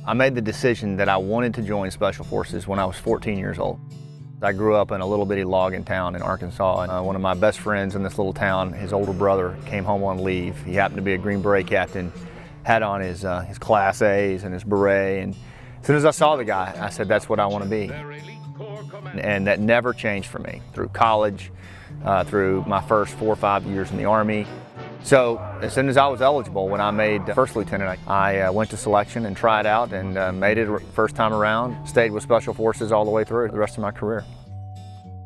I made the decision that I wanted to join Special Forces when I was 14 years old. I grew up in a little bitty logging town in Arkansas, and one of my best friends in this little town, his older brother, came home on leave. He happened to be a Green Beret captain, had on his Class A's and his beret, and as soon as I saw the guy, I said, that's what I want to be. And that never changed for me through college, through my first 4 or 5 years in the Army. So as soon as I was eligible, when I made first lieutenant, I went to selection and tried out and made it first time around. Stayed with Special Forces all the way through the rest of my career.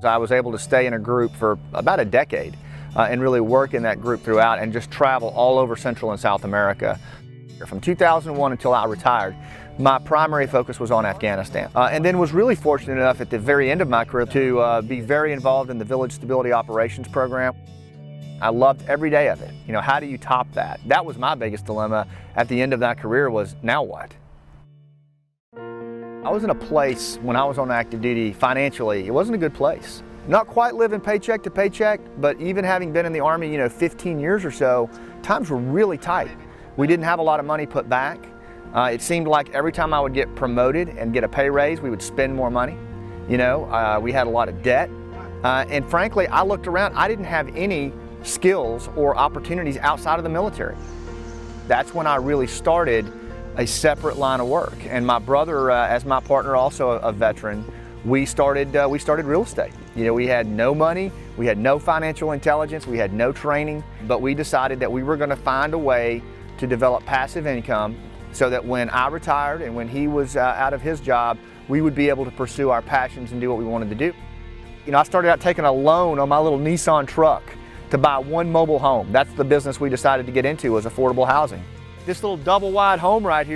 I was able to stay in a group for about a decade and really work in that group throughout and just travel all over Central and South America. From 2001 until I retired, my primary focus was on Afghanistan. And then was really fortunate enough at the very end of my career to be very involved in the Village Stability Operations Program. I loved every day of it. You know, how do you top that? That was my biggest dilemma at the end of that career was, now what? I was in a place when I was on active duty financially, it wasn't a good place. Not quite living paycheck to paycheck, but even having been in the Army, 15 years or so, times were really tight. We didn't have a lot of money put back. It seemed like every time I would get promoted and get a pay raise, we would spend more money. We had a lot of debt. And frankly, I looked around, I didn't have any skills or opportunities outside of the military. That's when I really started a separate line of work. And my brother, as my partner, also a veteran, we started real estate. We had no money, we had no financial intelligence, we had no training, but we decided that we were going to find a way to develop passive income so that when I retired and when he was out of his job, we would be able to pursue our passions and do what we wanted to do. I started out taking a loan on my little Nissan truck to buy one mobile home. That's the business we decided to get into, was affordable housing. This little double wide home right here